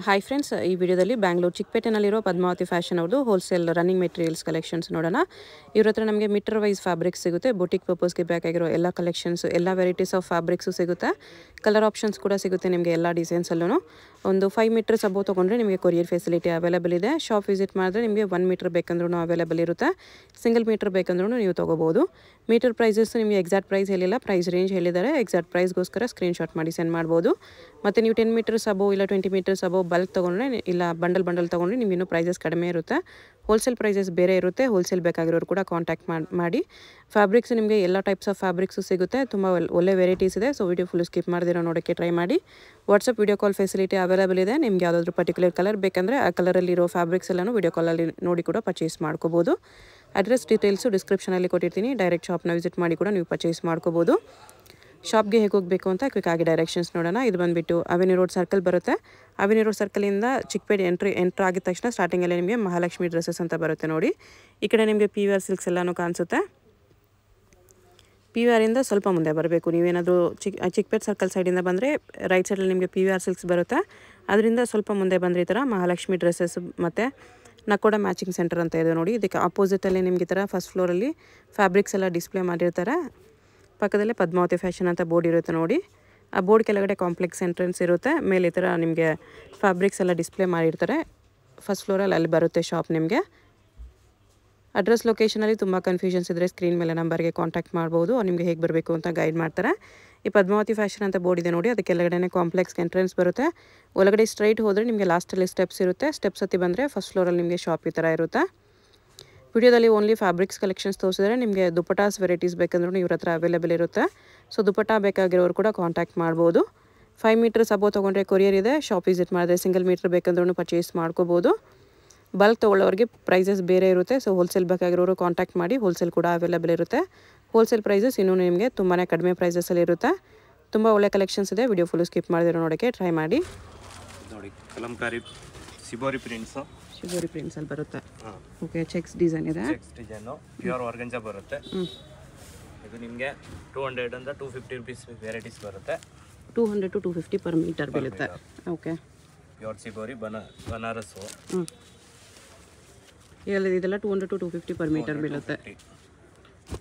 Hi friends, ಈ ವಿಡಿಯೋದಲ್ಲಿ Bangalore ಚಿಕ್ಕಪೇಟೆನಲ್ಲಿರೋ Padmavati fashion ಅವ್ರದ್ದು ಹೋಲ್ಸೇಲ್ ರನ್ನಿಂಗ್ ಮೆಟೀರಿಯಲ್ಸ್ ಕಲೆಕ್ಷನ್ಸ್ ನೋಡೋಣ. ಇವ್ರ ಹತ್ರ ನಮಗೆ ಮೀಟರ್ ವೈಸ್ ಫ್ಯಾಬ್ರಿಕ್ಸ್ ಸಿಗುತ್ತೆ. ಬೊಟಿಕ್ ಪರ್ಪಸ್ಗೆ ಬೇಕಾಗಿರೋ ಎಲ್ಲ ಕಲೆಕ್ಷನ್ಸ್, ಎಲ್ಲ ವೆರೈಟೀಸ್ ಆಫ್ ಫ್ಯಾಬ್ರಿಕ್ಸು ಸಿಗುತ್ತೆ. ಕಲರ್ ಆಪ್ಷನ್ಸ್ ಕೂಡ ಸಿಗುತ್ತೆ ನಿಮಗೆ ಎಲ್ಲ ಡಿಸೈನ್ಸಲ್ಲೂ. ಒಂದು 5 ಮೀಟರ್ಸ್ ಅಬೋ ತೊಗೊಂಡ್ರೆ ನಿಮಗೆ ಕೊರಿಯರ್ ಫೆಸಿಲಿಟಿ ಅವೈಲೇಬಲ್ ಇದೆ. ಶಾಪ್ ವಿಸಿಟ್ ಮಾಡಿದ್ರೆ ನಿಮಗೆ 1 ಮೀಟರ್ ಬೇಕಂದ್ರೂ ಅವೈಲೇಬಲ್ ಇರುತ್ತೆ. ಸಿಂಗಲ್ ಮೀಟರ್ ಬೇಕಂದ್ರೂ ನೀವು ತೊಗೋಬೋದು. ಮೀಟರ್ ಪ್ರೈಸಸ್ ನಿಮಗೆ ಎಕ್ಸಾಕ್ಟ್ ಪ್ರೈಸ್ ಹೇಳಿಲ್ಲ, ಪ್ರೈಸ್ ರೇಂಜ್ ಹೇಳಿದ್ದಾರೆ. ಎಕ್ಸಾಕ್ಟ್ ಪ್ರೈಸ್ಗೋಸ್ಕರ ಸ್ಕ್ರೀನ್ಶಾಟ್ ಮಾಡಿ ಸೆಂಡ್ ಮಾಡ್ಬೋದು. ಮತ್ತು ನೀವು 10 ಮೀಟರ್ಸ್ ಅಬೋ ಇಲ್ಲ 20 ಮೀಟರ್ಸ್ ಅಬೋ ಬಲ್ಕ್ ತೊಗೊಂಡ್ರೆ ಇಲ್ಲ ಬಂಡಲ್ ತೊಗೊಂಡ್ರೆ ನಿಮ್ಗೆ ಇನ್ನೂ ಪ್ರೈಸಸ್ ಕಡಿಮೆ ಇರುತ್ತೆ. ಹೋಲ್ಸೇಲ್ ಪ್ರೈಸಸ್ ಬೇರೆ ಇರುತ್ತೆ. ಹೋಲ್ಸೇಲ್ ಬೇಕಾಗಿರೋರು ಕೂಡ ಕಾಂಟ್ಯಾಕ್ಟ್ ಮಾಡಿ. ಫ್ಯಾಬ್ರಿಕ್ಸ್ ನಿಮಗೆ ಎಲ್ಲ ಟೈಪ್ಸ್ ಆಫ್ ಫ್ಯಾಬ್ರಿಕ್ಸು ಸಿಗುತ್ತೆ. ತುಂಬ ಒಳ್ಳೆ ವೆರೈಟೀಸ್ ಇದೆ. ಸೊ ವಿಡಿಯೋ ಫುಲ್ ಸ್ಕಿಪ್ ಮಾಡ್ದಿರೋ ನೋಡೋಕ್ಕೆ ಟ್ರೈ ಮಾಡಿ. WhatsApp video call facility available ಇದೆ. ನಿಮ್ಗೆ ಯಾವುದಾದ್ರೂ ಪರ್ಟಿಕ್ಯುಲರ್ ಕಲರ್ ಬೇಕಂದರೆ ಆ ಕಲರಲ್ಲಿರೋ ಫ್ಯಾಬ್ರಿಕ್ಸ್ ಎಲ್ಲನೂ ವಿಡಿಯೋ ಕಾಲಲ್ಲಿ ನೋಡಿ ಕೂಡ ಪರ್ಚೇಸ್ ಮಾಡ್ಕೋಬೋದು. ಅಡ್ರೆಸ್ ಡೀಟೇಲ್ಸು ಡಿಸ್ಕ್ರಿಪ್ಷನಲ್ಲಿ ಕೊಟ್ಟಿರ್ತೀನಿ. ಡೈರೆಕ್ಟ್ ಶಾಪ್ನ ವಿಸಿಟ್ ಮಾಡಿ ಕೂಡ ನೀವು ಪರ್ಚೇಸ್ ಮಾಡ್ಕೋಬೋದು. ಶಾಪ್ಗೆ ಹೇಗೆ ಹೋಗಬೇಕು ಅಂತ ಕ್ವಿಕ್ ಆಗಿ ಡೈರೆಕ್ಷನ್ಸ್ ನೋಡೋಣ. ಇದು ಬಂದುಬಿಟ್ಟು ಅವೆನ್ಯೂ ರೋಡ್ ಸರ್ಕಲ್ ಬರುತ್ತೆ. ಅವೆನ್ಯೂ ರೋಡ್ ಸರ್ಕಲಿಂದ ಚಿಕ್ಕಪೇಟೆ ಎಂಟ್ರ್ ಆಗಿದ ತಕ್ಷಣ ಸ್ಟಾರ್ಟಿಂಗಲ್ಲಿ ನಿಮಗೆ ಮಹಾಲಕ್ಷ್ಮಿ ಡ್ರೆಸ್ಸಸ್ ಅಂತ ಬರುತ್ತೆ ನೋಡಿ. ಈ ಕಡೆ ನಿಮಗೆ PVR ಸಿಲ್ಕ್ಸ್ ಎಲ್ಲನೂ ಕಾಣಿಸುತ್ತೆ. PVR ಇಂದ ಸ್ವಲ್ಪ ಮುಂದೆ ಬರಬೇಕು. ನೀವೇನಾದರೂ ಚಿಕ್ಕಪೇಟೆ ಸರ್ಕಲ್ ಸೈಡಿಂದ ಬಂದರೆ ರೈಟ್ ಸೈಡಲ್ಲಿ ನಿಮಗೆ PVR ಸಿಲ್ಕ್ಸ್ ಬರುತ್ತೆ. ಅದರಿಂದ ಸ್ವಲ್ಪ ಮುಂದೆ ಬಂದರೆ ಈ ಥರ ಮಹಾಲಕ್ಷ್ಮಿ ಡ್ರೆಸ್ಸಸ್ ಮತ್ತು ನಕೋಡ ಮ್ಯಾಚಿಂಗ್ ಸೆಂಟರ್ ಅಂತ ಇದೆ ನೋಡಿ. ಇದಕ್ಕೆ ಆಪೋಸಿಟಲ್ಲಿ ನಿಮಗೆ ಈ ಥರ ಫಸ್ಟ್ ಫ್ಲೋರಲ್ಲಿ ಫ್ಯಾಬ್ರಿಕ್ಸ್ ಎಲ್ಲ ಡಿಸ್ಪ್ಲೇ ಮಾಡಿರ್ತಾರೆ. ಪಕ್ಕದಲ್ಲೇ ಪದ್ಮಾವತಿ ಫ್ಯಾಷನ್ ಅಂತ ಬೋರ್ಡ್ ಇರುತ್ತೆ ನೋಡಿ. ಆ ಬೋರ್ಡ್ ಕೆಳಗಡೆ ಕಾಂಪ್ಲೆಕ್ಸ್ ಎಂಟ್ರೆನ್ಸ್ ಇರುತ್ತೆ. ಮೇಲೆ ಈ ಥರ ನಿಮಗೆ ಫ್ಯಾಬ್ರಿಕ್ಸ್ ಎಲ್ಲ ಡಿಸ್ಪ್ಲೇ ಮಾಡಿರ್ತಾರೆ. ಫಸ್ಟ್ ಫ್ಲೋರಲ್ಲಿ ಅಲ್ಲಿ ಬರುತ್ತೆ ಶಾಪ್ ನಿಮಗೆ. ಅಡ್ರೆಸ್ ಲೊಕೇಶನಲ್ಲಿ ತುಂಬ ಕನ್ಫ್ಯೂಷನ್ಸ್ ಇದ್ದರೆ ಸ್ಕ್ರೀನ್ ಮೇಲೆ ನಂಬರ್ಗೆ ಕಾಂಟ್ಯಾಕ್ಟ್ ಮಾಡ್ಬೋದು. ನಿಮಗೆ ಹೇಗೆ ಬರಬೇಕು ಅಂತ ಗೈಡ್ ಮಾಡ್ತಾರೆ. ಈ ಪದ್ಮಾವತಿ ಫ್ಯಾಷನ್ ಅಂತ ಬೋರ್ಡ್ ಇದೆ ನೋಡಿ. ಅದಕ್ಕೆ ಕೆಳಗಡೆ ಕಾಂಪ್ಲೆಕ್ಸ್ ಎಂಟ್ರೆನ್ಸ್ ಬರುತ್ತೆ. ಒಳಗಡೆ ಸ್ಟ್ರೈಟ್ ಹೋದರೆ ನಿಮಗೆ ಲಾಸ್ಟಲ್ಲಿ ಸ್ಟೆಪ್ಸ್ ಇರುತ್ತೆ. ಸ್ಟೆಪ್ಸ್ ಹತ್ತಿ ಬಂದರೆ ಫಸ್ಟ್ ಫ್ಲೋರಲ್ಲಿ ನಿಮಗೆ ಶಾಪ್ ಈ ಥರ ಇರುತ್ತೆ. ವಿಡಿಯೋದಲ್ಲಿ ಓನ್ಲಿ ಫ್ಯಾಬ್ರಿಕ್ಸ್ ಕಲೆಕ್ಷನ್ಸ್ ತೋರಿಸಿದ್ರೆ ನಿಮಗೆ ದುಪ್ಪಟಾಸ್ ವೆರೈಟೀಸ್ ಬೇಕಂದ್ರೂ ಇವ್ರ ಹತ್ರ ಅವೈಲೇಬಲ್ ಇರುತ್ತೆ. ಸೊ ದುಪ್ಪಟ ಬೇಕಾಗಿರೋರು ಕೂಡ ಕಾಂಟ್ಯಾಕ್ಟ್ ಮಾಡ್ಬೋದು. 5 ಮೀಟರ್ಸ್ ಅಬೋ ತೊಗೊಂಡ್ರೆ ಕೊರಿಯರ್ ಇದೆ. ಶಾಪ್ ವಿಸಿಟ್ ಮಾಡಿದ್ರೆ ಸಿಂಗಲ್ ಮೀಟರ್ ಬೇಕಂದ್ರೂ ಪರ್ಚೇಸ್ ಮಾಡ್ಕೋಬೋದು. ಬಲ್ಕ್ ತೊಗೊಳ್ಳೋರಿಗೆ ಪ್ರೈಸಸ್ ಬೇರೆ ಇರುತ್ತೆ. ಸೊ ಹೋಲ್ಸೇಲ್ ಬೇಕಾಗಿರೋರು ಕಾಂಟ್ಯಾಕ್ಟ್ ಮಾಡಿ. ಹೋಲ್ಸೇಲ್ ಕೂಡ ಅವೈಲೇಬಲ್ ಇರುತ್ತೆ. ಹೋಲ್ಸೇಲ್ ಪ್ರೈಸಸ್ ಇನ್ನೂ ನಿಮಗೆ ತುಂಬಾ ಕಡಿಮೆ ಪ್ರೈಸಸಲ್ಲಿ ಇರುತ್ತೆ. ತುಂಬ ಒಳ್ಳೆ ಕಲೆಕ್ಷನ್ಸ್ ಇದೆ. ವಿಡಿಯೋ ಫುಲ್ ಸ್ಕಿಪ್ ಮಾಡಿದಿರೋ ನೋಡೋಕ್ಕೆ ಟ್ರೈ ಮಾಡಿ. ನೋಡಿ, ಕಲಂಕಾರಿ ಶಿಬೋರಿ ಪ್ರಿಂಟ್ಸು, ಶಿಬೋರಿ ಪ್ರಿಂಟ್ಸಲ್ಲಿ ಬರುತ್ತೆ. ಓಕೆ, ಚೆಕ್ಸ್ ಡಿಸೈನ್ ಇದೆ. ಚೆಕ್ಸ್ ಡಿಸೈನು ಪ್ಯೂರ್ ಆರ್ಗಂಜಾ ಬರುತ್ತೆ. ಇದು ನಿಮಗೆ 200 ಅಂತ 250 ರುಪೀಸ್ ವೆರೈಟೀಸ್ ಬರುತ್ತೆ. 200 to 250 ಪರ್ ಮೀಟರ್ ಬೀಳುತ್ತೆ. Okay, pure shibori Banaras. ಇದೆಲ್ಲ 200 to 250 ಪರ್ ಮೀಟರ್ ಬೀಳುತ್ತೆ.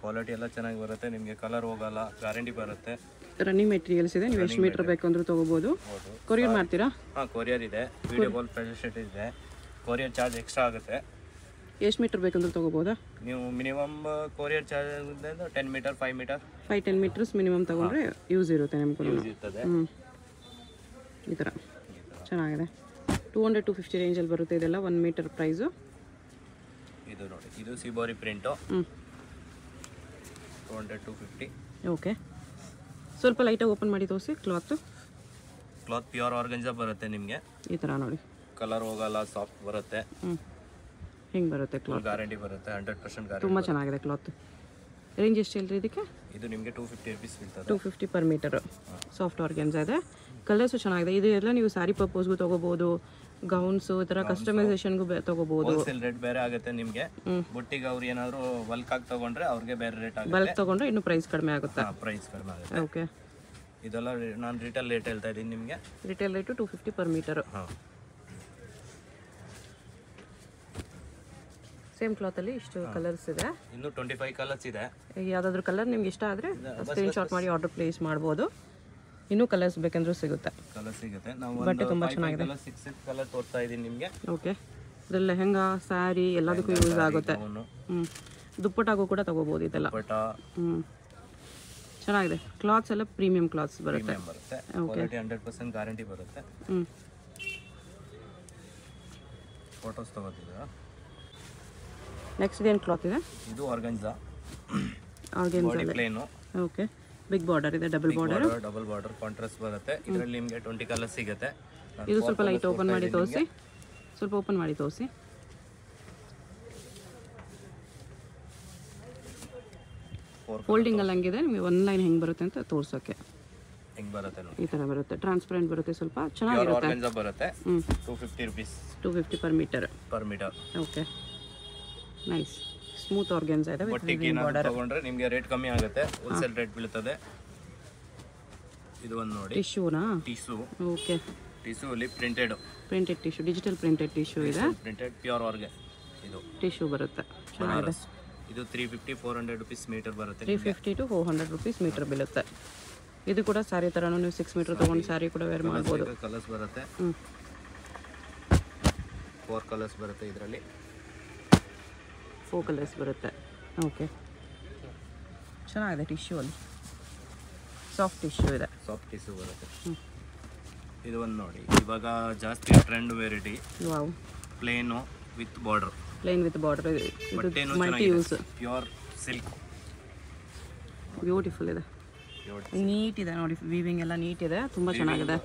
ಕ್ವಾಲಿಟಿ ಎಲ್ಲ ಚೆನ್ನಾಗಿ ಬರುತ್ತೆ. ನಿಮಗೆ ಕಲರ್ ಹೋಗಲ್ಲ, ಗ್ಯಾರಂಟಿ ಬರುತ್ತೆ. ರನ್ನಿಂಗ್ ಮೆಟೀರಿಯಲ್ಸ್ ಇದೆ. ನೀವು ಎಷ್ಟು ಮೀಟರ್ ಬೇಕಂದ್ರೂ ತೊಗೋಬೋದು. ಕೊರಿಯರ್ ಮಾಡ್ತೀರಾ? ಹಾಂ, ಕೊರಿಯರ್ ಇದೆ. ವಿಡಿಯೋ ಕಾಲ್ ಫೆಸಿಲಿಟಿ ಇದೆ. ಕೊರಿಯರ್ ಚಾರ್ಜ್ ಎಕ್ಸ್ಟ್ರಾ ಆಗುತ್ತೆ. ಎಷ್ಟು ಮೀಟರ್ ಬೇಕಂದ್ರೂ ತೊಗೋಬೋದಾ? ನೀವು minimum courier charge 10 metre 5 metre 5-10 metres minimum ತೊಗೊಂಡ್ರೆ ಯೂಸ್ ಇರುತ್ತೆ ನಿಮ್ಗೆ. ಯೂಸ್ ಇರ್ತದೆ. ಈ ಥರ ಚೆನ್ನಾಗಿದೆ. 200 to 250 ರೇಂಜಲ್ಲಿ ಬರುತ್ತೆ. ಇದೆಲ್ಲ 1 ಮೀಟರ್ ಪ್ರೈಸು. ಇದು ನೋಡಿ, ಇದು ಶಿಬೋರಿ ಪ್ರಿಂಟು. 200 to 250. ಓಕೆ, ಸ್ವಲ್ಪ ಲೈಟಾಗಿ ಓಪನ್ ಮಾಡಿ ತೋರಿಸಿ. ಕ್ಲಾತ್ ಪ್ಯೂರ್ ಆರ್ಗಂಜಾ ಬರುತ್ತೆ ನಿಮಗೆ. ಈ ಥರ ನೋಡಿ, ಕಲರ್ ಹೋಗಲ್ಲ, ಸಾಫ್ಟ್ ಬರುತ್ತೆ. ಹಿಂಗೆ ಬರುತ್ತೆ ಕ್ಲಾತ್. ಗ್ಯಾರಂಟಿ ಬರುತ್ತೆ, 100% ಗ್ಯಾರಂಟಿ. ತುಂಬ ಚೆನ್ನಾಗಿದೆ ಕ್ಲಾತ್. ರೇಂಜ್ ಎಷ್ಟು ಹೇಳ್ರಿ ಇದಕ್ಕೆ? ಇದು ನಿಮಗೆ 250 ರುಪೀಸ್ ಬೀಳ್ತದೆ. 250 ಪರ್ ಮೀಟರ್. ಸಾಫ್ಟ್ ಆರ್ಗನ್ಸಾ ಇದೆ. ಕಲರ್ಸು ಚೆನ್ನಾಗಿದೆ. ಇದು ಎಲ್ಲ ನೀವು ಸ್ಯಾರಿ ಪರ್ಪಸ್ಗೂ ತೊಗೋಬೋದು. ಗೌನ್ಸು ಈ ಥರ ಕಸ್ಟಮೈಸೇಷನ್ಗೂ ತೊಗೋಬೋದು. ಹೋಲ್ಸೇಲ್ ರೇಟ್ ಬೇರೆ ಆಗುತ್ತೆ ನಿಮಗೆ. ಬುಟ್ಟಿಗೆ ಅವ್ರು ಏನಾದರೂ ಬಲ್ಕ್ ಆಗಿ ತೊಗೊಂಡ್ರೆ ಅವ್ರಿಗೆ ಬೇರೆ ರೇಟ್ ಆಗುತ್ತೆ. ಬಲ್ಕ್ ತೊಗೊಂಡ್ರೆ ಇನ್ನೂ ಪ್ರೈಸ್ ಕಡಿಮೆ ಆಗುತ್ತೆ. ಪ್ರೈಸ್ ಕಡಿಮೆ ಆಗುತ್ತೆ. ಓಕೆ, ಇದೆಲ್ಲ ನಾನು ರಿಟೇಲ್ ರೇಟ್ ಹೇಳ್ತಾ ಇದ್ದೀನಿ ನಿಮಗೆ. Retail rate 250 per metre. ಹಾಂ, ಸೇಮ್ ಕ್ಲಾತಲ್ಲಿ ಇಷ್ಟು ಕಲರ್ಸ್ ಇದೆ. ಇನ್ನೂ 25 ಕಲರ್ಸ್ ಇದೆ. ಯಾವುದಾದ್ರೂ ಕಲರ್ ನಿಮ್ಗೆ ಇಷ್ಟ ಆದರೆ ಸ್ಕ್ರೀನ್ಶಾಟ್ ಮಾಡಿ ಆರ್ಡರ್ ಪ್ಲೇಸ್ ಮಾಡ್ಬೋದು. ಇನ್ನೂ ಕಲರ್ಸ್ ಬೇಕಂದ್ರೂ ಸಿಗುತ್ತೆ. ಕಲರ್ ಸಿಗುತ್ತೆ. ನಾವು ಬಟ್ಟೆ ತುಂಬ ಚೆನ್ನಾಗಿದೆ. 6 ಕಲರ್ ತೋರಿಸ್ತಾ ಇದ್ದೀನಿ ನಿಮಗೆ. ಓಕೆ, ಇದರಲ್ಲಿ ಲೆಹಂಗಾ, ಸ್ಯಾರಿ ಎಲ್ಲದಕ್ಕೂ ಯೂಸ್ ಆಗುತ್ತೆ. ದುಪ್ಪಟ್ಟಾಗೂ ಕೂಡ ತೊಗೋಬೋದು ಇದೆಲ್ಲ. ಚೆನ್ನಾಗಿದೆ. ಕ್ಲಾತ್ಸ್ ಎಲ್ಲ ಪ್ರೀಮಿಯಂ ಕ್ಲಾತ್ಸ್ ಬರುತ್ತೆ. ಕ್ವಾಲಿಟಿ 100% ಗ್ಯಾರಂಟಿ ಬರುತ್ತೆ. ಫೋಟೋಸ್ ತಗೋತಿದ್ದೀರಾ? ನೆಕ್ಸ್ಟ್ ಏನು ಕ್ಲಾತ್ ಇದೆ? ಇದು organza. Organza plain. Okay, big border ಇದೆ. ಡಬಲ್ ಬಾರ್ಡರ್ ಕಾಂಟ್ರಾಸ್ಟ್ ಬರುತ್ತೆ. ಇದರಲ್ಲಿ ನಿಮಗೆ 20 ಕಲರ್ ಸಿಗುತ್ತೆ. ಇದು ಸ್ವಲ್ಪ ಲೈಟ್ ಓಪನ್ ಮಾಡಿ ತೋರಿಸಿ. ಸ್ವಲ್ಪ ಓಪನ್ ಮಾಡಿ ತೋರಿಸಿ. ಫೋಲ್ಡಿಂಗ್ ಅಲ್ಲಿ ಹಂಗಿದೆ. ನಿಮಗೆ ಒಂದು ಲೈನ್ ಹೆಂಗೆ ಬರುತ್ತೆ ಅಂತ ತೋರ್ಸೋಕ್ಕೆ. ಹೆಂಗೆ ಬರುತ್ತೆ ನೋಡಿ, ಈ ಥರ ಬರುತ್ತೆ. ಟ್ರಾನ್ಸ್ಪರೆಂಟ್ ಬರುತ್ತೆ. ಸ್ವಲ್ಪ ಚೆನ್ನಾಗಿರುತ್ತೆ. ಆರ್ಗಂಜಾ ಬರುತ್ತೆ. 250 rupees. 250 per metre. Okay, nice. Smooth organza ಇದೆ. ಬಟ್ಟಿಗೆ ತಗೊಂಡ್ರೆ ನಿಮಗೆ ರೇಟ್ ಕಮ್ಮಿ ಆಗುತ್ತೆ. ಹೋಲ್ಸೇಲ್ ರೇಟ್ ಬೀಳುತ್ತದೆ. ಇದು ಒಂದು ನೋಡಿ, ಟಿಶ್ಯೂನಾ? ಟಿಶ್ಯೂ. ಓಕೆ, ಟಿಶ್ಯೂ ಅಲ್ಲಿ printed tissue, digital printed tissue ಇದೆ. ಪ್ರಿಂಟೆಡ್ ಪ್ಯೂರ್ ಆರ್ಗೆ ಇದು ಟಿಶ್ಯೂ ಬರುತ್ತೆ. ಚೆನ್ನಾಗಿದೆ. ಇದು 350-400 ರುಪೀಸ್ ಮೀಟರ್ ಬರುತ್ತೆ. 350 to 400 ರುಪೀಸ್ ಮೀಟರ್ ಬೀಳುತ್ತೆ. ಇದು ಕೂಡ ಸ್ಯಾರಿ ಥರನೂ ನೀವು 6 ಮೀಟರ್ ತೊಗೊಂಡು ಸ್ಯಾರಿ ಕೂಡ ವೇರ್ ಮಾಡ್ಬೋದು. ಕಲರ್ಸ್ ಬರುತ್ತೆ. 4 ಕಲರ್ಸ್ ಬರುತ್ತೆ ಇದರಲ್ಲಿ. 4 ಕಲರ್ಸ್ ಬರುತ್ತೆ. ಓಕೆ, ಚೆನ್ನಾಗಿದೆ. ಟಿಶ್ಯೂ ಅಲ್ಲಿ ಸಾಫ್ಟ್ ಟಿಶ್ಯೂ ಇದೆ. ಸಾಫ್ಟ್ ಟಿಶ್ಯೂ ಬರುತ್ತೆ. ಇದು ಒಂದು ನೋಡಿ, ಇವಾಗ ಜಾಸ್ತಿ trend variety. Wow, plain with border. Plain with border. ಇದು multi use pure silk. Beautiful ಇದೆ, ನೀಟ್ ಇದೆ ನೋಡಿ. ವೀವಿಂಗ್ ಎಲ್ಲ ನೀಟ್ ಇದೆ, ತುಂಬ ಚೆನ್ನಾಗಿದೆ.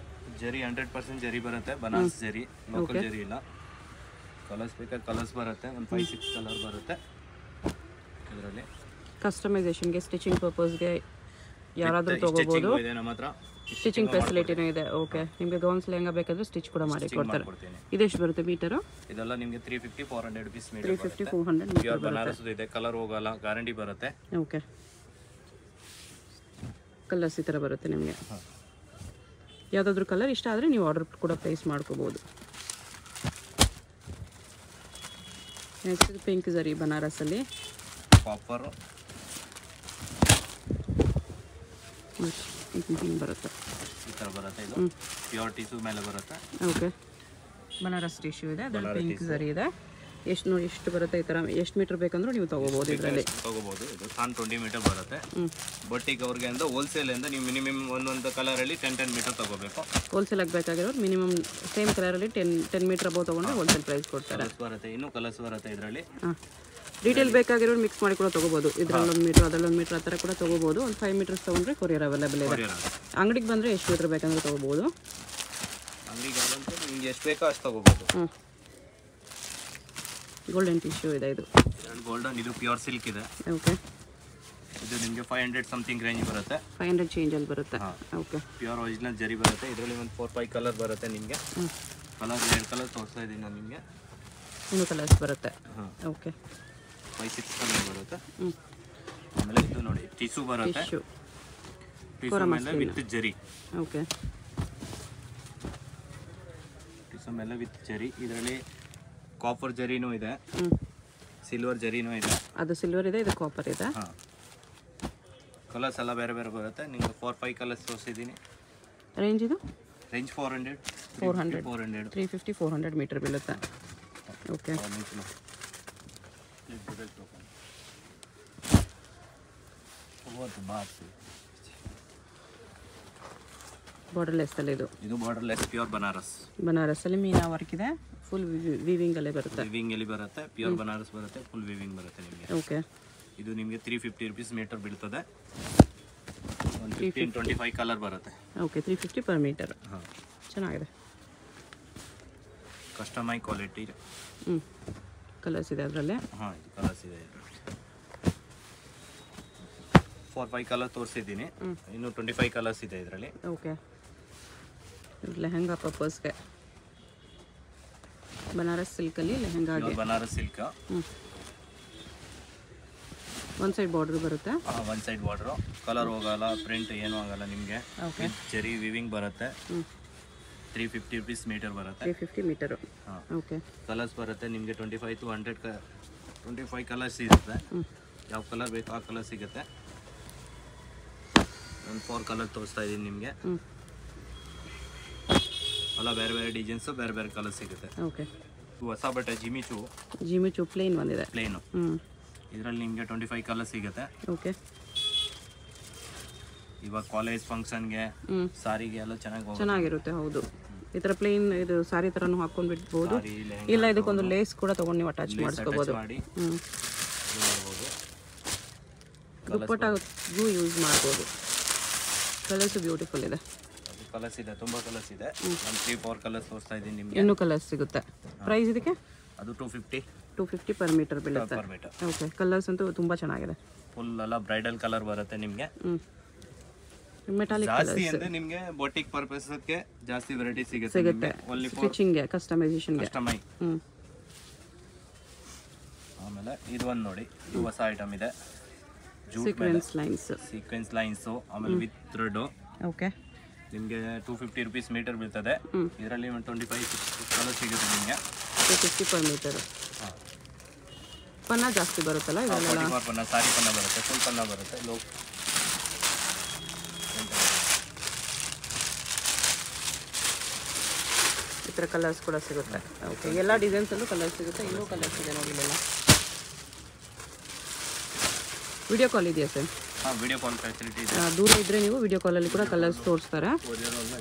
ಜರಿ 100% ಜರಿ ಬರುತ್ತೆ. ಬನಾರಸ್ ಜರಿ, ಲೋಕಲ್ ಜರಿ ಇಲ್ಲ. ಕಲರ್ಸ್ ಬೇಕಾದ್ರೆ ಕಲರ್ಸ್ ಬರುತ್ತೆ. ಒಂದು 5-6 ಕಲರ್ ಬರುತ್ತೆ ಇದರಲ್ಲಿ. ಕಸ್ಟಮೈಸೇಷನ್ಗೆ, ಸ್ಟಿಚಿಂಗ್ ಪರ್ಪಸ್ಗೆ ಯಾರಾದರೂ ತೊಗೋಬೋದು. ನಮ್ಮ ಹತ್ರ ಸ್ಟಿಚಿಂಗ್ ಫೆಸಿಲಿಟಿನೂ ಇದೆ. ಓಕೆ, ನಿಮಗೆ ಗೌನ್ಸ್ ಲೆಹಂಗಾ ಬೇಕಾದ್ರೆ ಸ್ಟಿಚ್ ಕೂಡ ಮಾಡಿ ಕೊಡ್ತಾರೆ. ಇದೆಷ್ಟು ಬರುತ್ತೆ ಮೀಟರು? ಇದೆಲ್ಲ ನಿಮಗೆ 350-400 ರುಪೀಸ್ ಮೀಟರ್. 350-400 ಪ್ಯೂರ್ ಬನಾರಸ್ ಇದೆ. ಕಲರ್ ಹೋಗಲ್ಲ, ಗ್ಯಾರಂಟಿ ಬರುತ್ತೆ. ಓಕೆ, ಕಲರ್ಸ್ ಈ ಥರ ಬರುತ್ತೆ ನಿಮಗೆ. ಯಾವುದಾದ್ರೂ ಕಲರ್ ಇಷ್ಟ ಆದರೆ ನೀವು ಆರ್ಡರ್ ಕೂಡ ಪ್ಲೇಸ್ ಮಾಡ್ಕೋಬೋದು. ನೆಕ್ಸ್ಟ್ ಪಿಂಕ್ ಜರಿ ಬನಾರಸಲ್ಲಿ ಕಾಪರ್ ಹಿಂಗೆ ಬರುತ್ತೆ. ಈ ಥರ ಬರುತ್ತೆ. ಇದು ಪ್ಯೂರ್ ಟಿಶ್ಯೂ ಮೇಲೆ ಬರುತ್ತೆ. ಓಕೆ, ಬನಾರಸ್ ಟಿಶ್ಯೂ ಇದೆ, ಅದರಲ್ಲಿ ಪಿಂಕ್ ಜರಿ ಇದೆ. ಎಷ್ಟು ನೋಡಿ ಎಷ್ಟು ಬರುತ್ತೆ ಈ ಥರ. ಎಷ್ಟು ಮೀಟರ್ ಬೇಕಂದ್ರೂ ನೀವು ತೊಗೋಬೋದು ಇದರಲ್ಲಿ. ತೊಗೋಬೋದು. ಇದು 20 ಮೀಟರ್ ಬರುತ್ತೆ. ಬಟ್ಟಿಗೆ ಅವ್ರಿಗೆ ಅಂದ್ರೆ ಹೋಲ್ಸೇಲಿಂದ ನೀವು ಮಿನಿಮಮ್ ಒಂದೊಂದು ಕಲರಲ್ಲಿ 10 ಮೀಟರ್ ತೊಗೋಬೇಕು. ಹೋಲ್ಸೇಲ್ ಆಗಬೇಕಾಗಿರೋರು ಮಿನಿಮಮ್ ಸೇಮ್ ಕಲರಲ್ಲಿ 10 ಮೀಟರ್ ಅಬೌವ್ ತೊಗೊಂಡ್ರೆ ಹೋಲ್ಸೇಲ್ ಪ್ರೈಸ್ ಕೊಡ್ತಾರೆ. ಬರುತ್ತೆ. ಇನ್ನೂ ಕಲರ್ಸ್ ಬರುತ್ತೆ ಇದರಲ್ಲಿ. ಹಾಂ, ಡೀಟೇಲ್ ಬೇಕಾಗಿರೋರು ಮಿಕ್ಸ್ ಮಾಡಿ ಕೂಡ ತೊಗೋಬೋದು. ಇದರಲ್ಲೊಂದು ಮೀಟ್ರ್ ಅದರಲ್ಲೊಂದು ಮೀಟ್ರ್ ಆ ಥರ ಕೂಡ ತೊಗೋಬೋದು. ಒಂದು 5 ಮೀಟರ್ಸ್ ತೊಗೊಂಡ್ರೆ ಕೊರಿಯರ್ ಅವೈಲೇಬಲ್ ಇದೆ. ಅಂಗಡಿಗೆ ಬಂದರೆ ಎಷ್ಟು ಮೀಟರ್ ಬೇಕಂದ್ರೆ ತೊಗೋಬೋದು. ಅಂಗಡಿಗೆ ನಿಮ್ಗೆ ಎಷ್ಟು ಬೇಕೋ ಅಷ್ಟು ತೊಗೋಬೋದು. ಹ್ಞೂ, ಗೋಲ್ಡನ್ ಟಿಶ್ಯೂ ಇದೆ. ಇದು ಗೋಲ್ಡನ್, ಇದು ಪ್ಯೂರ್ ಸಿಲ್ಕ್ ಇದೆ. ಓಕೆ, ಇದು ನಿಮಗೆ 500 ಸಮಥಿಂಗ್ ರೇಂಜ್ ಬರುತ್ತೆ. 500 ಚೇಂಜಲ್ಲಿ ಬರುತ್ತೆ. ಓಕೆ, ಪ್ಯೂರ್ ಒರಿಜಿನಲ್ ಜರಿ ಬರುತ್ತೆ. ಇದರಲ್ಲಿ ಒಂದು 4-5 ಕಲರ್ ಬರುತ್ತೆ ನಿಮಗೆ. ಕಲರ್ 2 ಕಲರ್ ತೋರಿಸ್ತಾ ಇದ್ದೀನಿ ನಾನು ನಿಮಗೆ. ಇನ್ನೂ ಕಲರ್ಸ್ ಬರುತ್ತೆ. ಓಕೆ, 5-6 ಕಲರ್ ಬರುತ್ತೆ. ಆಮೇಲೆ ಇದು ನೋಡಿ ಟಿಶ್ಯೂ ಬರುತ್ತೆ. ಟಿಶ್ಯೂ ಮೇಲೆ ವಿತ್ ಜರಿ. ಓಕೆ, ಟಿಶ್ಯೂ ಮೇಲೆ ವಿತ್ ಜರಿ. ಇದರಲ್ಲಿ ಕಾಪರ್ ಜರಿನೂ ಇದೆ, ಸಿಲ್ವರ್ ಜರಿನೂ ಇದೆ. ಅದು ಸಿಲ್ವರ್ ಇದೆ, ಇದು ಕಾಪರ್ ಇದೆ. ಹಾಂ, ಕಲರ್ಸ್ ಎಲ್ಲ ಬೇರೆ ಬೇರೆ ಬರುತ್ತೆ. ನಿಮಗೆ 4-5 ಕಲರ್ಸ್ ತೋರಿಸಿದ್ದೀನಿ. ರೇಂಜ್ ಇದು ರೇಂಜ್ 400 350-400 ಮೀಟರ್ ಬೀಳುತ್ತೆ. ಓಕೆ, ಬಾರ್ಡರ್ಲೆಸ್ ಅಲ್ಲಿ. ಇದು ಬಾರ್ಡರ್ಲೆಸ್ ಪ್ಯೂರ್ ಬನಾರಸ್. ಬನಾರಸಲ್ಲಿ ಮೀನಾ ವರ್ಕ್ ಇದೆ. ಫುಲ್ ವೀವಿಂಗ್ ಅಲ್ಲೇ ಬರುತ್ತೆ. ವೀವಿಂಗ್ ಅಲ್ಲಿ ಬರುತ್ತೆ. ಪ್ಯೂರ್ ಬನಾರಸ್ ಬರುತ್ತೆ. ಫುಲ್ ವೀವಿಂಗ್ ಬರುತ್ತೆ ನಿಮಗೆ. ಓಕೆ, ಇದು ನಿಮಗೆ 350 ರುಪೀಸ್ ಮೀಟರ್ ಬೀಳ್ತದೆ. ಒಂದು 15-25 ಕಲರ್ ಬರುತ್ತೆ. Okay, 350 per metre. ಹಾಂ, ಚೆನ್ನಾಗಿದೆ. ಕಸ್ಟಮೈ ಕ್ವಾಲಿಟಿ. ಕಲರ್ಸ್ ಇದೆ ಅದರಲ್ಲಿ. ಹಾಂ, ಇದು ಕಲರ್ಸ್ ಇದೆ. 4-5 ಕಲರ್ ತೋರಿಸಿದ್ದೀನಿ. ಇನ್ನು 25 ಕಲರ್ಸ್ ಇದೆ ಇದರಲ್ಲಿ. ಓಕೆ, ಲೆಹಂಗಾ ಪರ್ಪಸ್ಗೆ ಬನಾರಸ್ ಸಿಲ್ಕಲ್ಲಿ ಲೆಹಂಗಾಗೆ. ಬನಾರಸ್ ಸಿಲ್ಕ್. ಒಂದು ಸೈಡ್ ಬಾರ್ಡರ್ ಬರುತ್ತೆ. ಒಂದು ಸೈಡ್ ಬಾರ್ಡರು. ಕಲರ್ ಹೋಗಲ್ಲ, ಪ್ರಿಂಟ್ ಏನೂ ಆಗಲ್ಲ ನಿಮಗೆ. ಓಕೆ, ಜರಿ ವಿವಿಂಗ್ ಬರುತ್ತೆ. 350 ರುಪೀಸ್ ಮೀಟರ್ ಬರುತ್ತೆ. 350 ಮೀಟರು. ಹಾಂ, ಓಕೆ, ಕಲರ್ಸ್ ಬರುತ್ತೆ ನಿಮಗೆ 25 to 125 ಕಲರ್ಸ್ ಸಿಗುತ್ತೆ. ಯಾವ ಕಲರ್ ಬೇಕು ಆ ಕಲರ್ ಸಿಗುತ್ತೆ. ಒಂದು 4 ಕಲರ್ ತೋರಿಸ್ತಾ ಇದ್ದೀನಿ ನಿಮಗೆ. ಎಲ್ಲ ಬೇರೆ ಬೇರೆ ಡಿಸೈನ್ಸು, ಬೇರೆ ಬೇರೆ ಕಲರ್ ಸಿಗುತ್ತೆ. ಓಕೆ, ಹೊಸ ಬಟ್ಟೆ ಜಿಮಿಚು ಪ್ಲೇನ್ ಬಂದಿದೆ. ಪ್ಲೇನು. ಇದರಲ್ಲಿ ನಿಮಗೆ 25 ಕಲರ್ ಸಿಗುತ್ತೆ. ಓಕೆ, ಇವಾಗ ಕಾಲೇಜ್ ಫಂಕ್ಷನ್ಗೆ, ಸಾರಿಗೆ ಎಲ್ಲ ಚೆನ್ನಾಗಿರುತ್ತೆ. ಹೌದು, ಈ ಥರ ಪ್ಲೇನ್ ಇದು ಸಾರಿ ಥರನೂ ಹಾಕೊಂಡು ಬಿಡ್ಬೋದು. ಇಲ್ಲ, ಇದಕ್ಕೊಂದು ಲೇಸ್ ಕೂಡ ತೊಗೊಂಡು ನೀವು ಅಟ್ಯಾಚ್ ಮಾಡಿಸ್ಕೋಬೋದು. ದುಪ್ಪಟ್ಟಾಗೂ ಯೂಸ್ ಮಾಡ್ಬೋದು. ಕಲರ್ಸು ಬ್ಯೂಟಿಫುಲ್ ಇದೆ. ಕಲರ್ಸ್ ಇದೆ, ತುಂಬ ಕಲರ್ಸ್ ಇದೆ. ಒಂದು 3-4 ಕಲರ್ಸ್ ತೋರಿಸ್ತಾ ಇದ್ದೀನಿ ನಿಮಗೆ. ಇನ್ನೂ ಕಲರ್ಸ್ ಸಿಗುತ್ತೆ. ಪ್ರೈಸ್ ಇದಕ್ಕೆ ಅದು 250 ಪರ್ ಮೀಟರ್ ಬೀಳುತ್ತೆ. ಓಕೆ, ಕಲರ್ಸ್ ಅಂತೂ ತುಂಬ ಚೆನ್ನಾಗಿದೆ. ಫುಲ್ ಎಲ್ಲ ಬ್ರೈಡಲ್ ಕಲರ್ ಬರುತ್ತೆ ನಿಮಗೆ. ಮೆಟಾಲಿಕ್ ಜಾಸ್ತಿ ಅಂದ್ರೆ ನಿಮಗೆ ಬೊಟಿಕ್ ಪರ್ಪಸ್ಗೆ ಜಾಸ್ತಿ ವೆರೈಟಿ ಸಿಗುತ್ತೆ. ಸ್ಟಿಚಿಂಗ್ಗೆ, ಕಸ್ಟಮೈಸೇಷನ್ಗೆ. ಆಮೇಲೆ ಇದು ಒಂದು ನೋಡಿ, ಇದು ಹೊಸ ಐಟಮ್ ಇದೆ. Sequence lines. ಆಮೇಲೆ ವಿತ್ ಥ್ರೆಡ್. ಓಕೆ, ನಿಮಗೆ 250 ರುಪೀಸ್ ಮೀಟರ್ ಬೀಳ್ತದೆ. ಇದರಲ್ಲಿ 25 ಕಲರ್ ಸಿಗುತ್ತೆ ನಿಮಗೆ. 250 ಪರ್ ಮೀಟರ್. ಹಾಂ, ಪನ್ನ ಜಾಸ್ತಿ ಬರುತ್ತಲ್ಲ ಇದೆಲ್ಲ. ಪನ್ನ ಸಾರಿ ಪನ್ನ ಬರುತ್ತೆ, ಫುಲ್ ಪನ್ನ ಬರುತ್ತೆ. ಈ ಥರ ಕಲರ್ಸ್ ಕೂಡ ಸಿಗುತ್ತೆ. ಓಕೆ, ಎಲ್ಲ ಡಿಸೈನ್ಸಲ್ಲೂ ಕಲರ್ಸ್ ಸಿಗುತ್ತೆ. ಇನ್ನೂ ಕಲರ್ಸ್ ಇದೆ ನೋಡಿ ಇಲ್ಲೆಲ್ಲ. ವಿಡಿಯೋ ಕಾಲ್ ಇದೆಯಾ ಸರ್? ಹಾಂ, ವಿಡಿಯೋ ಕಾಲ್ ಫೆಸಿಲಿಟಿ ಇದೆ. ದೂರ ಇದ್ದರೆ ನೀವು ವಿಡಿಯೋ ಕಾಲಲ್ಲಿ ಕೂಡ ಕಲರ್ಸ್ ತೋರಿಸ್ತಾರೆ.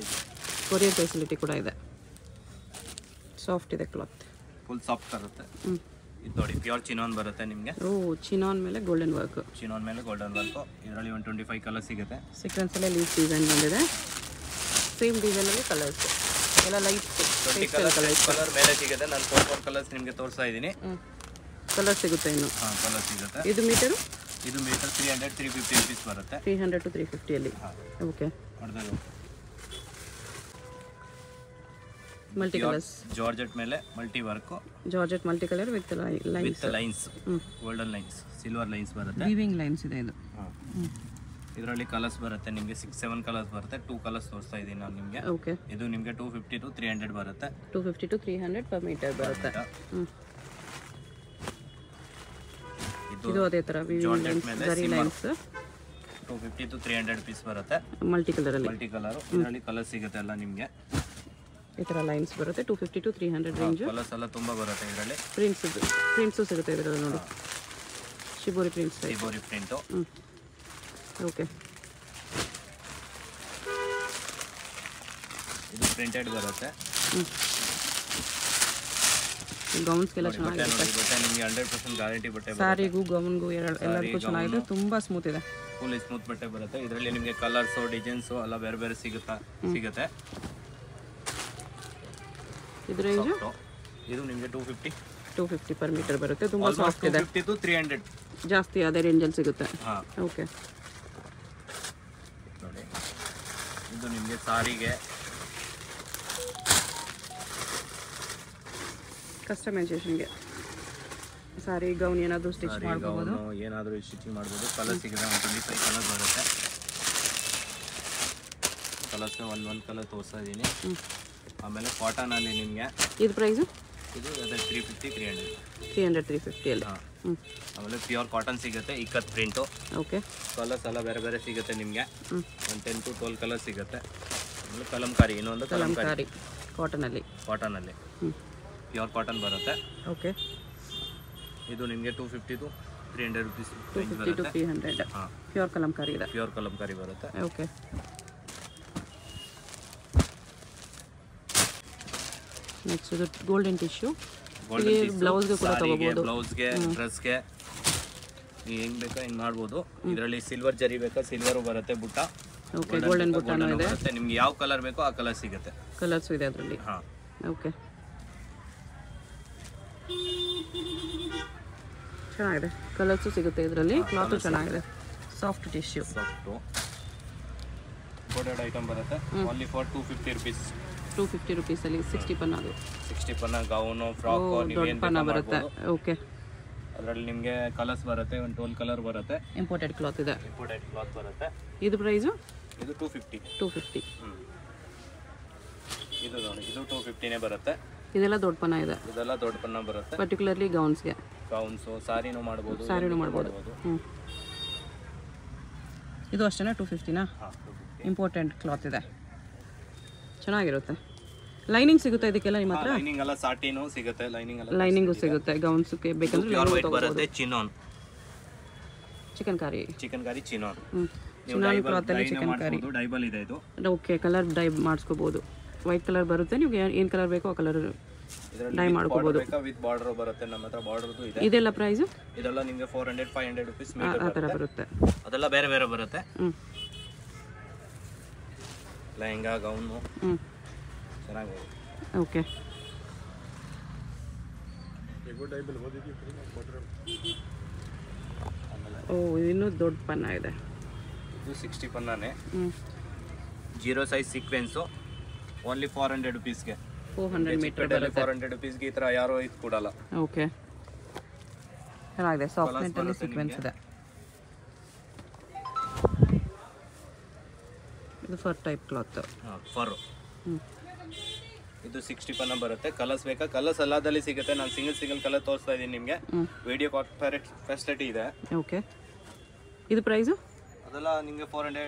ಕೊರಿಯರ್ ಫೆಸಿಲಿಟಿ ಕೂಡ ಇದೆ. ಸಾಫ್ಟ್ ಇದೆ ಕ್ಲಾತ್, ಫುಲ್ ಸಾಫ್ಟ್ ಬರುತ್ತೆ. ಇದು ನೋಡಿ ಪ್ಯೂರ್ ಚಿನಾನ್ ಬರುತ್ತೆ ನಿಮಗೆ. ಓ, ಚಿನಾನ್ ಮೇಲೆ ಗೋಲ್ಡನ್ ವರ್ಕ್. ಚಿನಾನ್ ಮೇಲೆ ಗೋಲ್ಡನ್ ವರ್ಕ್. ಇದರಲ್ಲಿ 125 ಕಲರ್ ಸಿಗುತ್ತೆ. ಸೀಕ್ವೆನ್ಸಲ್ಲೇ ಲೀಫ್ ಡಿಸೈನ್ ಬಂದಿದೆ. ಸೇಮ್ ಡಿಸೈನಲ್ಲಿ ಕಲರ್ಸ್ ಎಲ್ಲ ಲೈಟ್ 20 ಕಲರ್ ಮೇಲೆ ಸಿಗುತ್ತೆ. ನಾನು 4 ಕಲರ್ಸ್ ನಿಮಗೆ ತೋರಿಸ್ತಾ ಇದ್ದೀನಿ. ಕಲರ್ ಸಿಗುತ್ತೆ ಇನ್ನು. ಹಾಂ, ಕಲರ್ ಸಿಗುತ್ತೆ. ಇದು ಮೀಟರು? ಇದು ಮೀಟರ್ 300-350 ರುಪೀಸ್ ಬರುತ್ತೆ. 300 to 350 ಅಲ್ಲಿ. Okay, multi colours. ಜಾರ್ಜೆಟ್ ಮೇಲೆ multi work. Georgette multi colour with lines, golden lines, silver lines ಬರುತ್ತೆ. ವೀವಿಂಗ್ ಲೈನ್ಸ್ ಇದೆ ಇದು. ಇದರಲ್ಲಿ ಕಲರ್ಸ್ ಬರುತ್ತೆ ನಿಮಗೆ 6-7 ಕಲರ್ಸ್ ಬರುತ್ತೆ. 2 ಕಲರ್ಸ್ ತೋರಿಸ್ತಾ ಇದ್ದೀನಿ ನಾನು ನಿಮಗೆ. ಓಕೆ, ಇದು ನಿಮಗೆ 250 to 300 ಬರುತ್ತೆ. 250 to 300 ಪರ್ ಮೀಟರ್ ಬರುತ್ತೆ. ಇದು ಅದೇ ತರ ವೀವಿಂಗ್ ಲೈನ್ಸ್, ಜರಿ ಲೈನ್ಸ್. 250 to 300 ಪೀಸ್ ಬರುತ್ತೆ. ಮಲ್ಟಿ ಕಲರ್ ಅಲ್ಲಿ. Multi colour. ಇದರಲ್ಲಿ ಕಲರ್ ಸಿಗುತ್ತೆ ಎಲ್ಲ ನಿಮಗೆ. ಈ ತರ ಲೈನ್ಸ್ ಬರುತ್ತೆ. 250 to 300 ರೇಂಜ್. ಕಲರ್ಸ್ ಎಲ್ಲ ತುಂಬಾ ಬರುತ್ತೆ ಇದರಲ್ಲಿ. ಪ್ರಿಂಟ್ಸ್ ಸಿಗುತ್ತೆ ಇದರಲ್ಲಿ ನೋಡಿ. Shibori prints. Shibori print. Okay, ಇದು ಪ್ರಿಂಟೆಡ್ ಬರುತ್ತೆ. ಗೌನ್ಸ್ಗೆಲ್ಲ ಚೆನ್ನಾಗಿದೆ. ಬಟ್ಟೆ ನಿಮಗೆ 100% ಗ್ಯಾರಂಟಿ ಬಟ್ಟೆ. ಸಾರಿಗೂ ಗೌನ್ಗೂ ಎಲ್ಲದಕ್ಕೂ ಚೆನ್ನಾಗಿದೆ. ತುಂಬಾ ಸ್ಮೂತ್ ಇದೆ. ಫುಲ್ ಸ್ಮೂತ್ ಬಟ್ಟೆ ಬರುತ್ತೆ. ಇದರಲ್ಲಿ ನಿಮಗೆ ಕಲರ್ಸ್, ಡಿಸೈನ್ಸ್ ಎಲ್ಲ ಬೇರೆ ಬೇರೆ ಸಿಗುತ್ತೆ. ಇದು ರೇಂಜ್ ಇದು ನಿಮಗೆ 250 ಪರ್ ಮೀಟರ್ ಬರುತ್ತೆ. ತುಂಬಾ ಸಾಫ್ಟ್ ಇದೆ. 250 to 300 ಜಾಸ್ತಿ ಅದೇ ರೇಂಜಲ್ಲಿ ಸಿಗುತ್ತೆ. ಹಾಂ, ಓಕೆ. ನೋಡಿ, ಇದು ನಿಮಗೆ ಸಾರಿಗೆ ಕಸ್ಟಮೈಸೇಷನ್ಗೆ ಸಾರಿ ಗೌನ್ ಏನಾದರೂ ಸ್ಟಿಚ್ ಮಾಡ್ಬೋದು. ಏನಾದರೂ ಸ್ಟಿಚಿಂಗ್ ಮಾಡ್ಬೋದು. ಕಲರ್ ಸಿಗುತ್ತೆ. 125 ಕಲರ್ ಬರುತ್ತೆ. ಕಲರ್ಸ್ ಒಂದು ಕಲರ್ ತೋರಿಸ್ತಾ ಇದ್ದೀನಿ. ಆಮೇಲೆ ಕಾಟನಲ್ಲಿ ನಿಮಗೆ ಇದು ಪ್ರೈಸು? ಇದು 350 350 ಅಲ್ಲಿ. ಹಾಂ, ಆಮೇಲೆ ಪ್ಯೂರ್ ಕಾಟನ್ ಸಿಗುತ್ತೆ. ಇಕ್ಕತ್ ಪ್ರಿಂಟು. ಓಕೆ, ಕಲರ್ಸ್ ಎಲ್ಲ ಬೇರೆ ಬೇರೆ ಸಿಗುತ್ತೆ ನಿಮಗೆ. ಒಂದು 10 to 12 ಕಲರ್ ಸಿಗುತ್ತೆ. ಆಮೇಲೆ ಕಲಂಕಾರಿ, ಇನ್ನೊಂದು ಕಲಂಕಾರಿ ಕಾಟನಲ್ಲಿ. ಪ್ಯೂರ್ ಕಾಟನ್ ಬರುತ್ತೆ. ಓಕೆ, ಇದು ನಿಮಗೆ 250 to 300 ರುಪೀಸ್. 250 to 300. ಹಾಂ, ಪ್ಯೂರ್ ಕಲಂಕಾರಿ ಇದೆ. ಪ್ಯೂರ್ ಕಲಂಕಾರಿ ಬರುತ್ತೆ. ಓಕೆ, ನೆಕ್ಸ್ಟ್ ಇದು ಗೋಲ್ಡನ್ ಟಿಶ್ಯೂ. ಬ್ಲೌಸ್ಗೆ ಕೂಡ ತಗೋಬಹುದು. ಬ್ಲೌಸ್ಗೆ, ಡ್ರೆಸ್ಗೆ ನೀವು ಹೆಂಗೆ ಬೇಕೋ ಹಿಂಗೆ ಮಾಡ್ಬೋದು. ಇದರಲ್ಲಿ ಸಿಲ್ವರ್ ಜರಿ ಬೇಕಾ ಸಿಲ್ವರು ಬರುತ್ತೆ. ಬುಟ್ಟ. ಓಕೆ, ಗೋಲ್ಡನ್ ಬುಟ್ಟನೂ ಇದೆ. ನಿಮ್ಗೆ ಯಾವ ಕಲರ್ ಬೇಕೋ ಆ ಕಲರ್ ಸಿಗುತ್ತೆ. ಕಲರ್ಸ್ ಇದೆ ಅದರಲ್ಲಿ. ಹಾಂ, ಓಕೆ, ಚೆನ್ನಾಗಿದೆ. ಕಲರ್ಸು ಸಿಗುತ್ತೆ ಇದರಲ್ಲಿ. ಕ್ಲಾತು ಚೆನ್ನಾಗಿದೆ. Soft tissue. Soft coated item ಬರುತ್ತೆ. Only for 250 rupees. 250 ರುಪೀಸಲ್ಲಿ 60 ಪನ್ನ. ಅದು 60 ಪನ್ನ ಗೌನು, ಫ್ರಾಕ್, ದೊಡ್ಡ ಪನ್ನ ಬರುತ್ತೆ. ಓಕೆ, ಅದರಲ್ಲಿ ನಿಮಗೆ ಕಲರ್ಸ್ ಬರುತ್ತೆ. ಒಂದು 12 ಕಲರ್ ಬರುತ್ತೆ. ಇಂಪೋರ್ಟೆಡ್ ಕ್ಲಾತ್ ಇದೆ. ಇಂಪೋರ್ಟೆಡ್ ಕ್ಲಾತ್ ಬರುತ್ತೆ. ಇದು ಪ್ರೈಸು? ಇದು 250. 250. ಇದು ನೋಡಿ, ಇದು 250ನೇ ಬರುತ್ತೆ. ಇದೆಲ್ಲ ದೊಡ್ಡ ಪನ್ನ ಇದೆ. ಇದೆಲ್ಲ ದೊಡ್ಡ ಪನ್ನ ಬರುತ್ತೆ. ಪರ್ಟಿಕ್ಯುಲರ್ಲಿ ಗೌನ್ಸ್ಗೆ. ಗೌನ್ಸು, ಸಾರಿನೂ ಮಾಡ್ಬೋದು. ಇದು ಅಷ್ಟೇನಾ? 250ನಾ? ಇಂಪೋರ್ಟೆಂಟ್ ಕ್ಲಾತ್ ಇದೆ, ಚೆನ್ನಾಗಿರುತ್ತೆ. ಲೈನಿಂಗ್ ಸಿಗುತ್ತೆ ಇದಕ್ಕೆಲ್ಲ ನಿಮ್ಮ ಹತ್ರ? ಲೈನಿಂಗ್ ಎಲ್ಲ ಸಾಟಿನೂ ಸಿಗುತ್ತೆ. ಲೈನಿಂಗು ಸಿಗುತ್ತೆ. ಗೌನ್ಸ್ಗೆ ಬೇಕಂದ್ರೆ ಬರುತ್ತೆ. Chinon chikankari chinon. Chinon ಕ್ಲಾತಲ್ಲಿ ಚಿಕನ್ ಕಾರಿ. ಡೈಬಲ್ ಇದೆ ಇದು. ಓಕೆ, ಕಲರ್ ಡೈ ಮಾಡಿಸ್ಕೋಬೋದು. ವೈಟ್ ಕಲರ್ ಬರುತ್ತೆ. ನೀವು ಏನು ಕಲರ್ ಬೇಕೋ ಆ ಕಲರ್ ಡೈ ಮಾಡ್ಕೋಬೋದು. ವಿತ್ ಬಾರ್ಡರ್ ಬರುತ್ತೆ. ನಮ್ಮ ಹತ್ರ ಬಾರ್ಡರ್ದು ಇದೆ. ಇದೆಲ್ಲ ಪ್ರೈಸು? ಇದೆಲ್ಲ ನಿಮಗೆ 400-500 ರುಪೀಸ್ ಆ ಥರ ಬರುತ್ತೆ. ಅದೆಲ್ಲ ಬೇರೆ ಬೇರೆ ಬರುತ್ತೆ. ಲೆಹಂಗಾ, ಗೌನು ಚೆನ್ನಾಗಿದೆ. ಓಕೆ, ಓ ಇನ್ನೂ ದೊಡ್ಡ ಪನ್ನ ಇದೆ. ಇದು 60 ಪನ್ನಾನೆ. 0 ಸೈಜ್ ಸೀಕ್ವೆನ್ಸು. ಓನ್ಲಿ 400 ರುಪೀಸ್ಗೆ. 400 ಮೀಟರ್ ಬರುತ್ತೆ. 400 ರುಪೀಸ್ಗೆ ಈ ಥರ ಯಾರೋ ಇದು ಕೊಡಲ್ಲ. ಓಕೆ, ಚೆನ್ನಾಗಿದೆ. ಸಾಫ್ಟ್ ನೆಟ್ಟಲ್ಲಿ ಸೀಕ್ವೆನ್ಸ್ ಇದೆ. ಇದು ಫರ್ ಟೈಪ್ ಕ್ಲಾತ್. ಫರು. ಇದು 60 ಪನ್ನ ಬರುತ್ತೆ. ಕಲರ್ಸ್ ಬೇಕಾ? ಕಲರ್ಸ್ ಎಲ್ಲದಲ್ಲಿ ಸಿಗುತ್ತೆ. ನಾನು ಸಿಂಗಲ್ ಕಲರ್ ತೋರಿಸ್ತಾ ಇದ್ದೀನಿ ನಿಮಗೆ. ವಿಡಿಯೋ ಕಾಲ್ ಫೆಸಿಲಿಟಿ ಇದೆ. ಓಕೆ. ಇದು ಪ್ರೈಸು? ಅದೆಲ್ಲ ನಿಮಗೆ 400,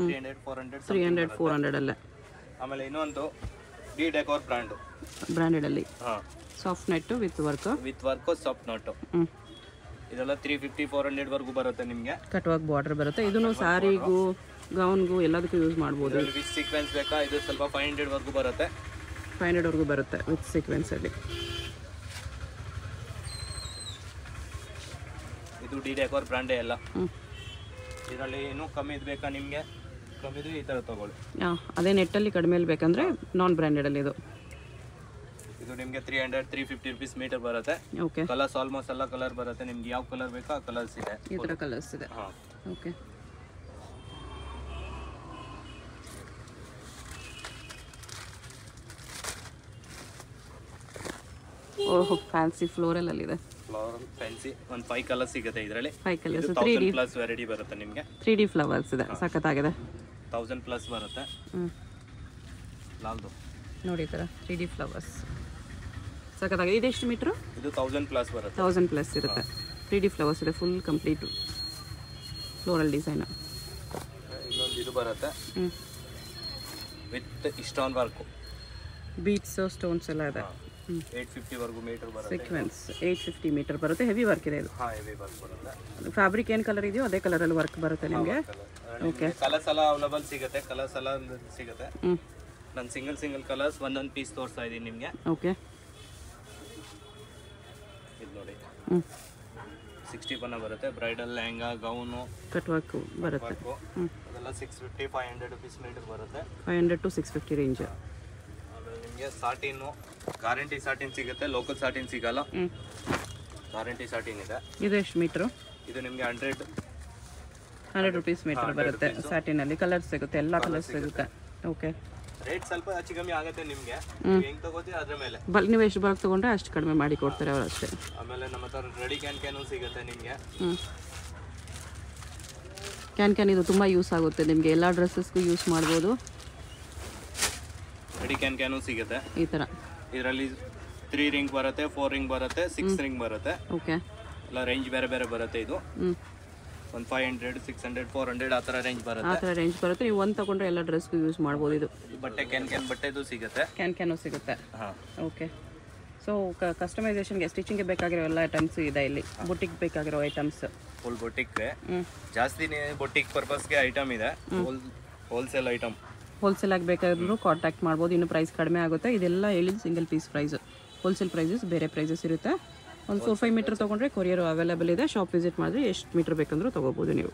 300, 400 ಅಲ್ಲೇ. ಆಮೇಲೆ ಇನ್ನೊಂದು ಡಿ ಡೆಕೋರ್ ಬ್ರ್ಯಾಂಡೆಡಲ್ಲಿ ಸಾಫ್ಟ್ ನೆಟ್ಟು ವಿತ್ ವರ್ಕ್ ಸಾಫ್ಟ್ ನೋಟು. ಇದೆಲ್ಲ 350, 400 ವರೆಗೂ ಬರುತ್ತೆ ನಿಮಗೆ. ಕಟ್ವಾಗ್ ಬಾರ್ಡರ್ ಬರುತ್ತೆ. ಇದನ್ನು ಸ್ಯಾರಿಗೂ ಗೌನ್ಗೂ ಎಲ್ಲದಕ್ಕೂ ಯೂಸ್ ಮಾಡ್ಬೋದು. ವಿತ್ ಸೀಕ್ವೆನ್ಸ್ ಬೇಕಾ? ಇದು ಸ್ವಲ್ಪ 500 ವರೆಗೂ ಬರುತ್ತೆ. 500 ವರೆಗೂ ಬರುತ್ತೆ ವಿತ್ ಸೀಕ್ವೆನ್ಸಲ್ಲಿ. ಇದು ಡಿ ಡೆಕೋರ್ ಬ್ರ್ಯಾಂಡೇ ಎಲ್ಲ. ಇದರಲ್ಲಿ ಇನ್ನೂ ಕಮ್ಮಿ ಬೇಕಾ ನಿಮಗೆ? ಕಮ್ಮಿದು ಈ ಥರ ತೊಗೊಳ್ಳಿ. ಅದೇ ನೆಟ್ಟಲ್ಲಿ ಕಡಿಮೆ ಬೇಕಂದರೆ ನಾನ್ ಬ್ರ್ಯಾಂಡೆಡಲ್ಲಿ ಇದು ನಿಮಗೆ 300, 350 ರುಪೀಸ್ ಮೀಟರ್ ಬರುತ್ತೆ. ಓಕೆ. ಕಲರ್ಸ್ ಆಲ್ಮೋಸ್ಟ್ ಎಲ್ಲ ಕಲರ್ ಬರುತ್ತೆ. ನಿಮ್ಗೆ ಯಾವ ಕಲರ್ ಬೇಕೋ ಆ ಕಲರ್ಸ್ ಇದೆ. ಈ ಥರ ಕಲರ್ಸ್ ಇದೆ. ಓಕೆ. ಓಹ್, ಫ್ಯಾನ್ಸಿ ಫ್ಲೋರಲ್ ಅಲ್ಲಿ ಇದೆ. ಫ್ಲೋರಲ್ ಫ್ಯಾನ್ಸಿ ಒಂದು 5 ಕಲರ್ಸ್ ಸಿಗುತ್ತೆ ಇದರಲ್ಲಿ. 5 ಕಲರ್ಸ್ 1000 ಪ್ಲಸ್ ವೆರೈಟಿ ಬರುತ್ತೆ ನಿಮಗೆ. 3D ಫ್ಲವರ್ಸ್ ಇದೆ. ಸಖತ್ತಾಗಿದೆ. 1000 ಪ್ಲಸ್ ಬರುತ್ತೆ. ಲಾಲ್ದು ನೋಡಿ ಈ ಥರ 3D ಫ್ಲವರ್ಸ್ ಸಖತ್ತಾಗಿದೆ. ಇದೆಷ್ಟು ಮೀಟ್ರು? ಇದು 1000 ಪ್ಲಸ್ ಬರುತ್ತೆ. 1000 ಪ್ಲಸ್ ಇರುತ್ತೆ. 3D ಫ್ಲವರ್ಸ್ ಇದೆ. Full complete floral design. ಇನ್ನೊಂದು ಇದು ಬರುತ್ತೆ with stone work. Beads stones ಎಲ್ಲ ಇದೆ. 850 ವರೆಗೂ ಮೀಟರ್ ಬರುತ್ತೆ. ಸೀಕ್ವೆನ್ಸ್ 850 ಮೀಟರ್ ಬರುತ್ತೆ. ಹೆವಿ ವರ್ಕ್ ಇದೆ ಇದು. ಹೆವಿ ವರ್ಕ್ ಬರುತ್ತೆ. ಫ್ಯಾಬ್ರಿಕ್ ಏನು ಕಲರ್ ಇದೆಯೋ ಅದೇ ಕಲರಲ್ಲಿ ವರ್ಕ್ ಬರುತ್ತೆ ನಿಮಗೆ. ಓಕೆ. ಕಲರ್ಸ್ ಎಲ್ಲ ಅವೈಲೇಬಲ್ ಸಿಗುತ್ತೆ. ಕಲರ್ಸ್ ಎಲ್ಲ ಸಿಗುತ್ತೆ. ನಾನು ಸಿಂಗಲ್ ಕಲರ್ಸ್ ಒಂದೊಂದು ಪೀಸ್ ತೋರಿಸ್ತಾ ಇದ್ದೀನಿ ನಿಮಗೆ. ಓಕೆ. ಇದು ನೋಡಿ 60 ಪನ್ನ ಬರುತ್ತೆ. ಬ್ರೈಡಲ್ ಲೆಹಂಗಾ ಗೌನು ಕಟ್ವಾಕ್ ಬರುತ್ತೆ. ಅದೆಲ್ಲ 650, 500 ರುಪೀಸ್ ಮೀಟರ್ ಬರುತ್ತೆ. 500 to 650 ರೇಂಜ್. ಆಮೇಲೆ ನಿಮಗೆ ಸಾಟಿನು ಗ್ಯಾರಂಟಿ ಸಾಟಿನ್ ಸಿಗುತ್ತೆ. ಲೋಕಲ್ ಸಾಟಿನ್ ಸಿಗಲ್ಲ. ಗ್ಯಾರಂಟಿ ಸಾಟಿನ್ ಇದೆ. ಇದು ಎಷ್ಟು ಮೀಟ್ರು? ಇದು ನಿಮಗೆ 100 ರುಪೀಸ್ ಮೀಟರ್ ಬರುತ್ತೆ. ಸ್ಯಾಟಿನಲ್ಲಿ ಕಲರ್ಸ್ ಸಿಗುತ್ತೆ. ಎಲ್ಲ ಕಲರ್ಸ್ ಸಿಗುತ್ತೆ. ಓಕೆ. ರೇಟ್ ಸ್ವಲ್ಪ ಹೆಚ್ಚು ಕಮ್ಮಿ ಆಗುತ್ತೆ ನಿಮಗೆ. ಹೆಂಗೆ ತಗೋತೀವಿ ಅದ್ರ ಮೇಲೆ. ನೀವು ಎಷ್ಟು ಬಲ್ಕ್ ತೊಗೊಂಡ್ರೆ ಅಷ್ಟು ಕಡಿಮೆ ಮಾಡಿ ಕೊಡ್ತಾರೆ ಅವರು ಅಷ್ಟೇ. ಆಮೇಲೆ ನಮ್ಮ ಹತ್ರ ರೆಡಿ ಕ್ಯಾನು ಸಿಗುತ್ತೆ ನಿಮಗೆ. ಕ್ಯಾನ್ ಇದು ತುಂಬ ಯೂಸ್ ಆಗುತ್ತೆ ನಿಮಗೆ. ಎಲ್ಲ ಡ್ರೆಸ್ಸಸ್ಗೂ ಯೂಸ್ ಮಾಡ್ಬೋದು. ರೆಡಿ ಕ್ಯಾನು ಸಿಗುತ್ತೆ ಈ ಥರ. ಇದರಲ್ಲಿ 3 ರಿಂಗ್ ಬರುತ್ತೆ, 4 ರಿಂಗ್ ಬರುತ್ತೆ, 6 ರಿಂಗ್ ಬರುತ್ತೆ. ಓಕೆ. ಎಲ್ಲ ರೇಂಜ್ ಬೇರೆ ಬೇರೆ ಬರುತ್ತೆ. ಇದು ಒಂದು 500, 600, 400 ಆ ಥರ ರೇಂಜ್ ಬರುತ್ತೆ. ಆ ಥರ ರೇಂಜ್ ಬರುತ್ತೆ. ನೀವು ಒಂದು ತಗೊಂಡ್ರೆ ಎಲ್ಲ ಡ್ರೆಸ್ಗೂ ಯೂಸ್ ಮಾಡ್ಬೋದು. ಇದು ಬಟ್ಟೆ ಕ್ಯಾನ್ ಬಟ್ಟೆದು ಸಿಗುತ್ತೆ. ಕ್ಯಾನು ಸಿಗುತ್ತೆ. ಓಕೆ. ಸೊ ಕಸ್ಟಮೈಸೇಷನ್ಗೆ ಸ್ಟಿಚಿಂಗ್ಗೆ ಬೇಕಾಗಿರೋ ಎಲ್ಲ ಐಟಮ್ಸ್ ಇದೆ ಇಲ್ಲಿ. ಬುಟಿಕ್ ಬೇಕಾಗಿರೋ ಐಟಮ್ಸ್ ಫುಲ್ ಬೊಟಿಕ್ಗೆ ಜಾಸ್ತಿ ಬೊಟಿಕ್ ಪರ್ಪಸ್ಗೆ ಐಟಮ್ ಇದೆ. Wholesale item. ಹೋಲ್ಸೇಲ್ ಆಗಿ ಬೇಕಾದ್ರೂ ಕಾಂಟ್ಯಾಕ್ಟ್ ಮಾಡ್ಬೋದು. ಇನ್ನು ಪ್ರೈಸ್ ಕಡಿಮೆ ಆಗುತ್ತೆ. ಇದೆಲ್ಲ ಹೇಳಿದ್ದು single piece price. Wholesale prices ಬೇರೆ ಪ್ರೈಸಸ್ ಇರುತ್ತೆ. ಒಂದು 4-5 ಮೀಟರ್ ತೊಗೊಂಡ್ರೆ ಕೊರಿಯರ್ ಅವೈಲೇಬಲ್ ಇದೆ. ಶಾಪ್ ವಿಸಿಟ್ ಮಾಡಿದ್ರೆ ಎಷ್ಟು ಮೀಟರ್ ಬೇಕಂದ್ರೂ ತೊಗೋಬೋದು ನೀವು.